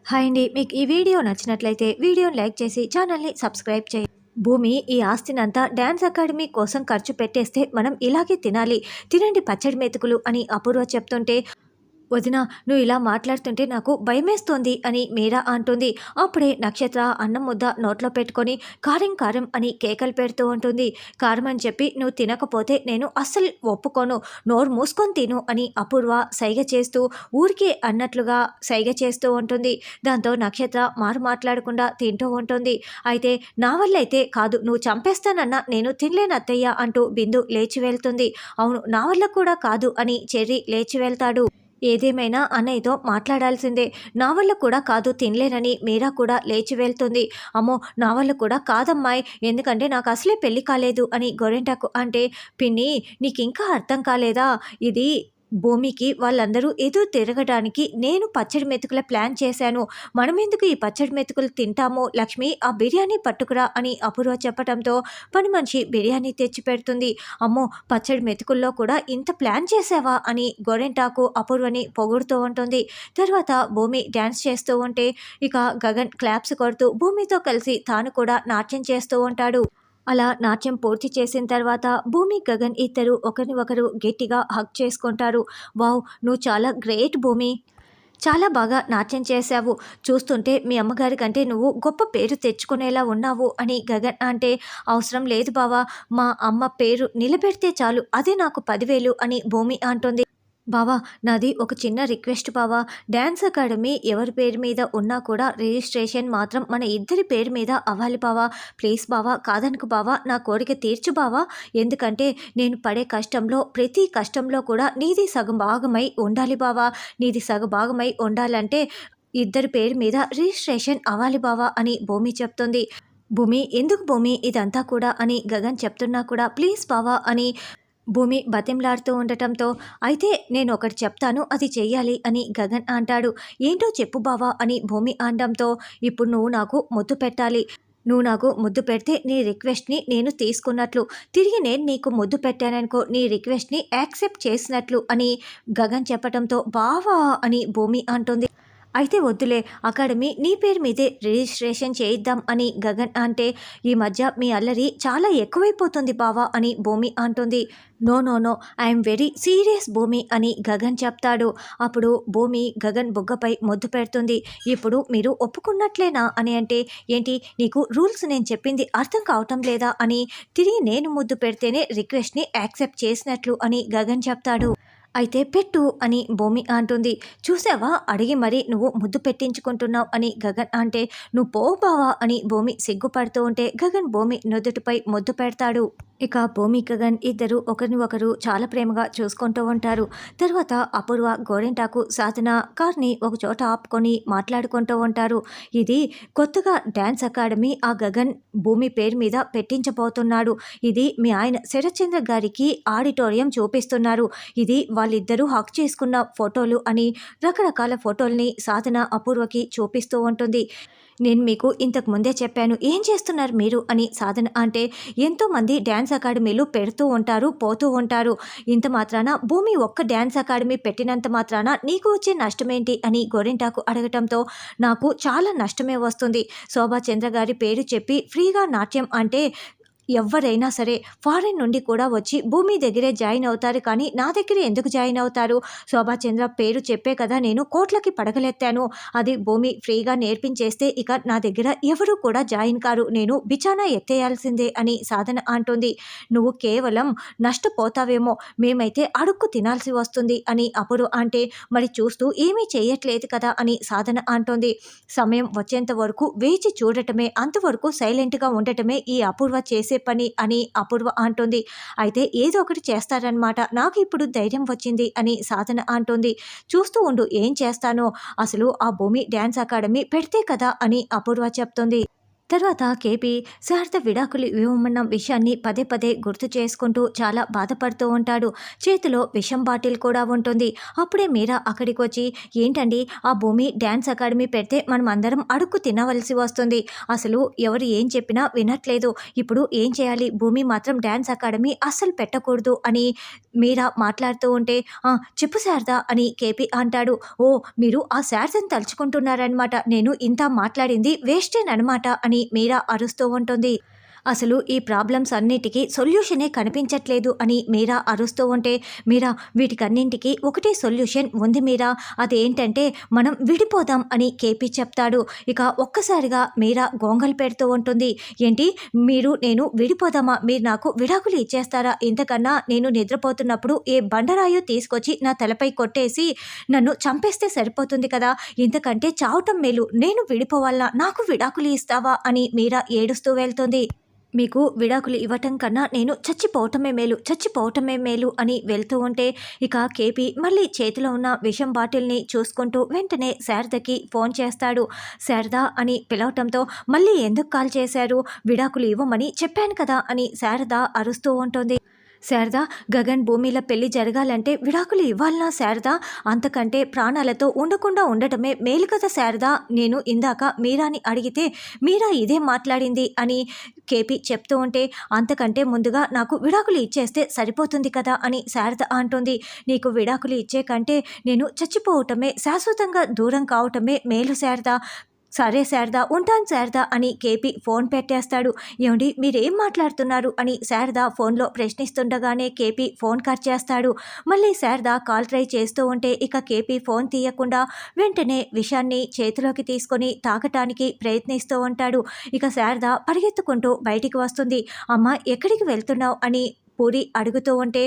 Hi అండి. మీకు ఈ వీడియో నచ్చినట్లయితే వీడియోని లైక్ చేసి ఛానల్‌ని సబ్స్క్రైబ్ చేయండి. భూమి ఈ ఆస్తినంతా డాన్స్ అకాడమీ కోసం ఖర్చు పెట్టేస్తే మనం ఇలాగే తినాలి. తినండి పచ్చడి మెతుకులు అని అపూర్వ చెప్తుంటే, వదిన నువ్వు ఇలా మాట్లాడుతుంటే నాకు భయమేస్తోంది అని మీరా అంటుంది. అప్పుడే నక్షత్ర అన్నం ముద్ద నోట్లో పెట్టుకొని కారం కారం అని కేకలు పెడుతూ ఉంటుంది. కారం అని చెప్పి నువ్వు తినకపోతే నేను అస్సలు ఒప్పుకోను, నోరు మూసుకొని తిను అని అపూర్వ సైగ చేస్తూ ఊరికే అన్నట్లుగా సైగ చేస్తూ ఉంటుంది. దాంతో నక్షత్ర మాట్లాడకుండా తింటూ ఉంటుంది. అయితే నా వల్ల అయితే కాదు, నువ్వు చంపేస్తానన్నా నేను తినలేను అత్తయ్య అంటూ బిందు లేచి వెళ్తుంది. అవును, నా వల్ల కూడా కాదు అని చెర్రీ లేచి వెళ్తాడు. ఏదేమైనా అన్నయ్యతో మాట్లాడాల్సిందే, నా వల్ల కూడా కాదు తినలేనని మీరా కూడా లేచి వెళ్తుంది. అమ్మో, నా వల్ల కూడా కాదమ్మాయి, ఎందుకంటే నాకు అసలే పెళ్లి కాలేదు అని గోరెంటాకు అంటే, పిన్ని నీకింకా అర్థం కాలేదా, ఇది భూమికి వాళ్ళందరూ ఎదురు తిరగడానికి నేను పచ్చడి మెతుకుల ప్లాన్ చేశాను. మనమెందుకు ఈ పచ్చడి మెతుకులు తింటాము, లక్ష్మి ఆ బిర్యానీ పట్టుకురా అని అపూర్వ చెప్పటంతో పని మనిషి బిర్యానీ తెచ్చి పెడుతుంది. అమ్మో, పచ్చడి మెతుకుల్లో కూడా ఇంత ప్లాన్ చేసావా అని గోరెంటాకు అపూర్వని పొగుడుతూ ఉంటుంది. తర్వాత భూమి డ్యాన్స్ చేస్తూ ఉంటే ఇక గగన్ క్లాప్స్ కొడుతూ భూమితో కలిసి తాను కూడా నాట్యం చేస్తూ ఉంటాడు. అలా నాట్యం పూర్తి చేసిన తర్వాత భూమి గగన్ ఇద్దరు ఒకరిని ఒకరు గట్టిగా హగ్ చేసుకుంటారు. వావ్, నువ్వు చాలా గ్రేట్ భూమి, చాలా బాగా నాట్యం చేశావు, చూస్తుంటే మీ అమ్మగారి కంటే నువ్వు గొప్ప పేరు తెచ్చుకునేలా ఉన్నావు అని గగన్ అంటే, అవసరం లేదు బావా, మా అమ్మ పేరు నిలబెడితే చాలు, అదే నాకు 10,000 అని భూమి అంటుంది. బావా, నాది ఒక చిన్న రిక్వెస్ట్ బావా, డ్యాన్స్ అకాడమీ ఎవరి పేరు మీద ఉన్నా కూడా రిజిస్ట్రేషన్ మాత్రం మన ఇద్దరి పేరు మీద అవ్వాలి బావా, ప్లీజ్ బావా, కాదనుకు బావా, నా కోరిక తీర్చు బావా, ఎందుకంటే నేను పడే కష్టంలో ప్రతి కష్టంలో కూడా నీది సగం భాగమై ఉండాలి బావా, నీది సగ భాగమై ఉండాలంటే ఇద్దరి పేరు మీద రిజిస్ట్రేషన్ అవ్వాలి బావా అని భూమి చెప్తుంది. భూమి, ఎందుకు భూమి ఇదంతా కూడా అని గగన్ చెప్తున్నా కూడా ప్లీజ్ బావా అని భూమి బతిమలాడుతూ ఉండటంతో, అయితే నేను ఒకటి చెప్తాను, అది చెయ్యాలి అని గగన్ అంటాడు. ఏంటో చెప్పు బావా అని భూమి అనడంతో, ఇప్పుడు నువ్వు నాకు ముద్దు పెట్టాలి, నువ్వు నాకు ముద్దు పెడితే నీ రిక్వెస్ట్ని నేను తీసుకున్నట్లు, తిరిగి నేను నీకు ముద్దు పెట్టాననుకో నీ రిక్వెస్ట్ని యాక్సెప్ట్ చేసినట్లు అని గగన్ చెప్పటంతో, బావా అని భూమి అంటుంది. అయితే వద్దులే, అకాడమీ నీ పేరు మీదే రిజిస్ట్రేషన్ చేయిద్దాం అని గగన్ అంటే, ఈ మధ్య మీ అల్లరి చాలా ఎక్కువైపోతుంది బావా అని భూమి అంటుంది. No no no, I'm very serious Bhoomi అని గగన్ చెప్తాడు. అప్పుడు భూమి గగన్ బుగ్గపై ముద్దు పెడుతుంది. ఇప్పుడు మీరు ఒప్పుకున్నట్లేనా అని అంటే, ఏంటి నీకు రూల్స్ నేను చెప్పింది అర్థం కావటం లేదా అని, తిరిగి నేను ముద్దు పెడితేనే రిక్వెస్ట్ని యాక్సెప్ట్ చేసినట్లు అని గగన్ చెప్తాడు. అయితే పెట్టు అని భూమి అంటుంది. చూసావా, అడిగి మరి నువ్వు ముద్దు పెట్టించుకుంటున్నావు అని గగన్ అంటే, నువ్వు పో బావా అని భూమి సిగ్గుపడుతూ ఉంటే గగన్ భూమి నుదుటిపై ముద్దు పెడతాడు. ఇక భూమి గగన్ ఇద్దరు ఒకరిని ఒకరు చాలా ప్రేమగా చూసుకుంటూ ఉంటారు. తర్వాత అపూర్వ గోరెంటాకు సాధన కార్ని ఒక చోట ఆపుకొని మాట్లాడుకుంటూ ఉంటారు. ఇది కొత్తగా డ్యాన్స్ అకాడమీ ఆ గగన్ భూమి పేరు మీద పెట్టించబోతున్నాడు. ఇది మీ ఆయన శరత్చంద్ర గారికి ఆడిటోరియం చూపిస్తున్నారు. ఇది వాళ్ళిద్దరూ హక్ చేసుకున్న ఫోటోలు అని రకరకాల ఫోటోల్ని సాధన అపూర్వకి చూపిస్తూ ఉంటుంది. నేను మీకు ఇంతకు ముందే చెప్పాను, ఏం చేస్తున్నారు మీరు అని సాధన అంటే, ఎంతోమంది డ్యాన్స్ అకాడమీలు పెడుతూ ఉంటారు, పోతూ ఉంటారు, ఇంత మాత్రాన భూమి ఒక్క డ్యాన్స్ అకాడమీ పెట్టినంత మాత్రాన నీకు వచ్చే నష్టమేంటి అని గోరెంటాకు అడగటంతో, నాకు చాలా నష్టమే వస్తుంది, శోభా చంద్ర గారి పేరు చెప్పి ఫ్రీగా నాట్యం అంటే ఎవరైనా సరే ఫారిన్ నుండి కూడా వచ్చి భూమి దగ్గరే జాయిన్ అవుతారు, కానీ నా దగ్గర ఎందుకు జాయిన్ అవుతారు, శోభాచంద్ర పేరు చెప్పే కదా నేను కోట్లకి పడగలెత్తాను, అది భూమి ఫ్రీగా నేర్పించేస్తే ఇక నా దగ్గర ఎవరు కూడా జాయిన్ కారు, నేను బిచానా ఎత్తేయాల్సిందే అని సాధన అంటుంది. నువ్వు కేవలం నష్టపోతావేమో, మేమైతే అడుక్కు తినాల్సి వస్తుంది అని అపూర్వ అంటే, మరి చూస్తూ ఏమీ చేయట్లేదు కదా అని సాధన అంటుంది. సమయం వచ్చేంత వరకు వేచి చూడటమే, అంతవరకు సైలెంట్గా ఉండటమే ఈ అపూర్వ చేసే పని అని అపూర్వ అంటుంది. అయితే ఏదో ఒకటి చేస్తారనమాట, నాకు ఇప్పుడు ధైర్యం వచ్చింది అని సాధన అంటుంది. చూస్తూ ఉండు ఏం చేస్తానో, అసలు ఆ భూమి డ్యాన్స్ అకాడమీ పెడితే కదా అని అపూర్వ చెప్తుంది. తర్వాత కేపీ శారద విడాకులు ఇవ్వమన్న విషయాన్ని పదే పదే గుర్తు చేసుకుంటూ చాలా బాధపడుతూ ఉంటాడు. చేతిలో విషం బాటిల్ కూడా ఉంటుంది. అప్పుడే మీరా అక్కడికి వచ్చి, ఏంటండి ఆ భూమి డ్యాన్స్ అకాడమీ పెడితే మనం అందరం అడుక్కు తినవలసి వస్తుంది. అసలు ఎవరు ఏం చెప్పినా వినట్లేదు. ఇప్పుడు ఏం చేయాలి? భూమి మాత్రం డ్యాన్స్ అకాడమీ అస్సలు పెట్టకూడదు అని మీరా మాట్లాడుతూ ఉంటే, చెప్పు శారద అని కేపీ అంటాడు. ఓ, మీరు ఆ శారదను తలుచుకుంటున్నారనమాట. నేను ఇంత మాట్లాడింది వేస్టేనమాట అని మీరా అరుస్తూ ఉంటుంది. అసలు ఈ ప్రాబ్లమ్స్ అన్నిటికీ సొల్యూషనే కనిపించట్లేదు అని మీరా అరుస్తూ ఉంటే, మీరా వీటికన్నింటికి ఒకటే సొల్యూషన్ ఉంది మీరా, అదేంటంటే మనం విడిపోదాం అని కేపీ చెప్తాడు. ఇక ఒక్కసారిగా మీరా గోంగలు పెడుతూ ఉంటుంది. ఏంటి, నేను విడిపోదామా? మీరు నాకు విడాకులు ఇచ్చేస్తారా? ఇంతకన్నా నేను నిద్రపోతున్నప్పుడు ఏ బండరాయో తీసుకొచ్చి నా తలపై కొట్టేసి నన్ను చంపేస్తే సరిపోతుంది కదా, ఇంతకంటే చావటం మేలు. నేను విడిపోవాలా? నాకు విడాకులు ఇస్తావా అని మీరా ఏడుస్తూ వెళ్తుంది. మీకు విడాకులు ఇవ్వటం కన్నా నేను చచ్చిపోవటమే మేలు అని వెళ్తూ ఉంటే, ఇక కేపీ మళ్ళీ చేతిలో ఉన్న విషం బాటిల్ని చూసుకుంటూ వెంటనే శారదకి ఫోన్ చేస్తాడు. శారద అని పిలవటంతో, మళ్ళీ ఎందుకు కాల్ చేశారు? విడాకులు ఇవ్వమని చెప్పాను కదా అని శారద అరుస్తూ ఉంటుంది. శారద, గగన్ భూమిల పెళ్లి జరగాలంటే విడాకులు ఇవ్వాలనా శారద? అంతకంటే ప్రాణాలతో ఉండకుండా ఉండటమే మేలు కదా శారద. నేను ఇందాక మీరాని అడిగితే మీరా ఇదే మాట్లాడింది అని కేపీ చెప్తూ ఉంటే, అంతకంటే ముందుగా నాకు విడాకులు ఇచ్చేస్తే సరిపోతుంది కదా అని శారద అంటుంది. నీకు విడాకులు ఇచ్చే కంటే నేను చచ్చిపోవటమే, శాశ్వతంగా దూరం కావటమే మేలు శారద. సరే శారద, ఉంటాను శారద అని కేపీ ఫోన్ పెట్టేస్తాడు. ఏమండి, మీరేం మాట్లాడుతున్నారు అని శారద ఫోన్లో ప్రశ్నిస్తుండగానే కేపీ ఫోన్ కట్ చేస్తాడు. మళ్ళీ శారద కాల్ ట్రై చేస్తూ ఉంటే ఇక కేపీ ఫోన్ తీయకుండా వెంటనే విషాన్ని చేతిలోకి తీసుకొని తాగటానికి ప్రయత్నిస్తూ ఉంటాడు. ఇక శారద పరిగెత్తుకుంటూ బయటికి వస్తుంది. అమ్మ, ఎక్కడికి వెళ్తున్నావు అని పూరి అడుగుతూ ఉంటే,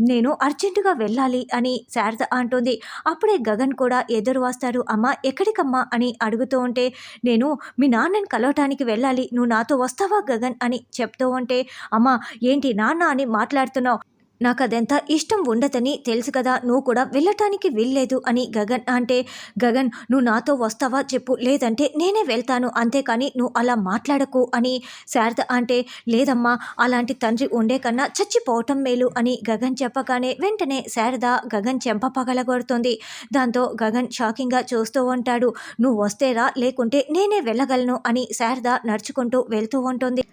నేను అర్జెంటుగా వెళ్ళాలి అని శారద అంటుంది. అప్పుడే గగన్ కూడా ఎదురు వస్తాడు. అమ్మ, ఎక్కడికమ్మా అని అడుగుతూ ఉంటే, నేను మీ నాన్నని కలవటానికి వెళ్ళాలి, నువ్వు నాతో వస్తావా గగన్ అని చెప్తూ ఉంటే, అమ్మ ఏంటి నాన్న అని మాట్లాడుతున్నావు? నాకు అదంతా ఇష్టం ఉండదని తెలుసు కదా, నువ్వు కూడా వెళ్ళటానికి వీల్లేదు అని గగన్ అంటే, గగన్ నువ్వు నాతో వస్తావా చెప్పు, లేదంటే నేనే వెళ్తాను, అంతేకాని నువ్వు అలా మాట్లాడకు అని శారద అంటే, లేదమ్మా అలాంటి తండ్రి ఉండే కన్నా చచ్చిపోవటం మేలు అని గగన్ చెప్పగానే వెంటనే శారద గగన్ చెంప పగలగొడుతుంది. దాంతో గగన్ షాకింగ్గా చూస్తూ ఉంటాడు. నువ్వు వస్తేరా, లేకుంటే నేనే వెళ్ళగలను అని శారద నడుచుకుంటూ వెళ్తూ ఉంటుంది.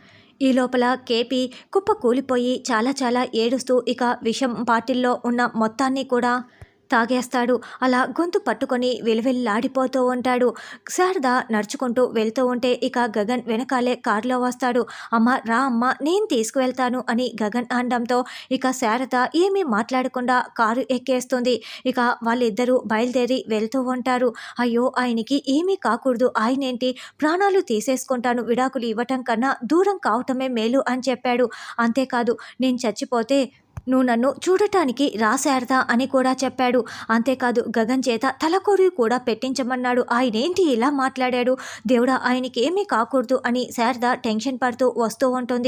ఈ లోపల కేపీ కుప్ప కూలిపోయి చాలా ఏడుస్తూ ఇక విషం బాటిల్లో ఉన్న మొత్తాన్ని కూడా తాగేస్తాడు. అలా గొంతు పట్టుకొని విలవిల్లాడిపోతూ ఉంటాడు. శారద నడుచుకుంటూ వెళ్తూ ఉంటే ఇక గగన్ వెనకాలే కారులో వస్తాడు. అమ్మ రా అమ్మ, నేను తీసుకువెళ్తాను అని గగన్ అనడంతో ఇక శారద ఏమీ మాట్లాడకుండా కారు ఎక్కేస్తుంది. ఇక వాళ్ళిద్దరూ బయలుదేరి వెళ్తూ ఉంటారు. అయ్యో, ఆయనకి ఏమీ కాకూడదు, ఆయనేంటి ప్రాణాలు తీసేసుకుంటాను, విడాకులు ఇవ్వటం కన్నా దూరం కావటమే మేలు అని చెప్పాడు. అంతేకాదు, నేను చచ్చిపోతే నువ్వు నన్ను చూడటానికి రా శారద అని కూడా చెప్పాడు. అంతేకాదు, గగన్ చేత తలకొరి కూడా పెట్టించమన్నాడు. ఆయనేంటి ఇలా మాట్లాడాడు? దేవుడా, ఆయనకి ఏమీ కాకూడదు అని శారద టెన్షన్ పడుతూ వస్తూ ఉంటుంది.